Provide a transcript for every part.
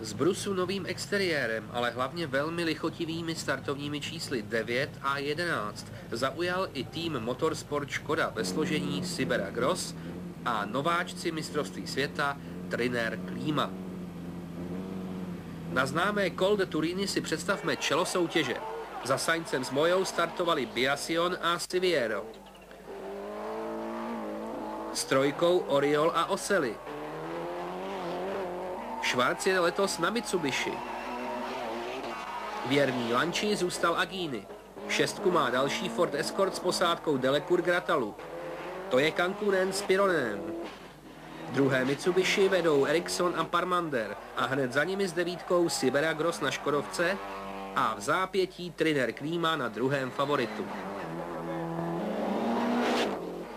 Z brusu novým exteriérem, ale hlavně velmi lichotivými startovními čísly 9 a 11 zaujal i tým Motorsport Škoda ve složení Sibera Gross a nováčci mistrovství světa Trinner Klima. Na známé Col de Turini si představme čelo soutěže. Za Saincem s Mojou startovali Biasion a Stiviero. S trojkou Oriol a Oselli. Schwarz jede letos na Mitsubishi. Věrný Lanči zůstal Agini. Šestku má další Ford Escort s posádkou Delecour Gratalu. To je Cancunen s Pironem. Druhé Mitsubishi vedou Ericsson a Parmander a hned za nimi s devítkou Sibera Gross na Škodovce a v zápětí Trinner Klima na druhém favoritu.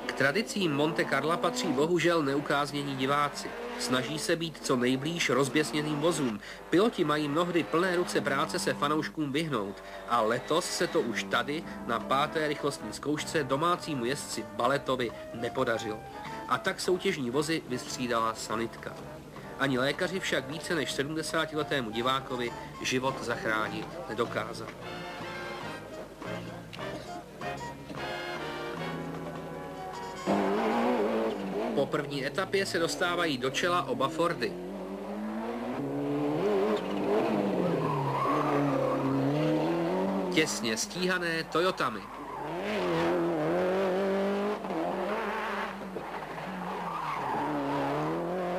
K tradicím Monte Carla patří bohužel neukáznění diváci. Snaží se být co nejblíž rozběsněným vozům. Piloti mají mnohdy plné ruce práce se fanouškům vyhnout a letos se to už tady na 5. rychlostní zkoušce domácímu jezdci Baletovi nepodařilo. A tak soutěžní vozy vystřídala sanitka. Ani lékaři však více než 70letému divákovi život zachránit nedokázali. Po první etapě se dostávají do čela oba Fordy. Těsně stíhané Toyotami.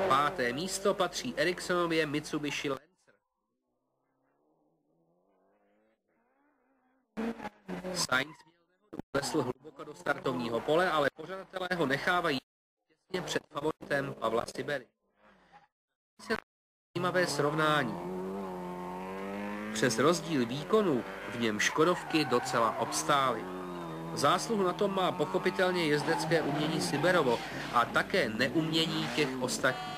Páté místo patří Ericssonově Mitsubishi Lancer. Sainz měl nehodu, klesl hluboko do startovního pole, ale pořadatelé ho nechávají těsně před favoritem Pavla Sibery. Zajímavé srovnání. Přes rozdíl výkonu v něm Škodovky docela obstály. Zásluhu na tom má pochopitelně jezdecké umění Siberovo a také neumění těch ostatních.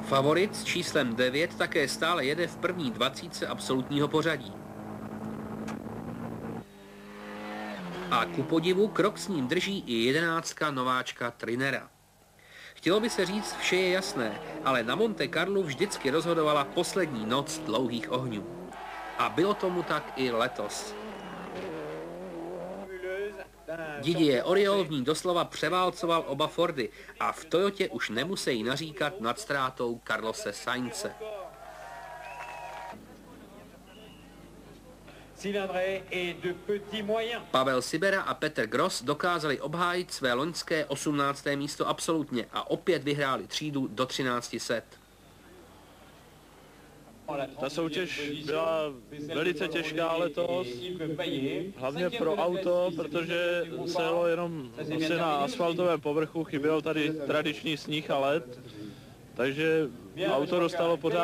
Favorit s číslem 9 také stále jede v první 20 absolutního pořadí. A ku podivu krok s ním drží i 11 nováčka Trinnera. Chtělo by se říct, vše je jasné, ale na Monte Carlu vždycky rozhodovala poslední noc dlouhých ohňů. A bylo tomu tak i letos. Didier Oriol v ní doslova převálcoval oba Fordy a v Toyotě už nemusí naříkat nad ztrátou Carlose Sainze. Pavel Sibera a Peter Gross dokázali obhájit své loňské 18. místo absolutně a opět vyhráli třídu do 13 set. Ta soutěž byla velice těžká letos, hlavně pro auto, protože se jelo jenom na asfaltovém povrchu, chyběl tady tradiční sníh a led, takže auto dostalo pořád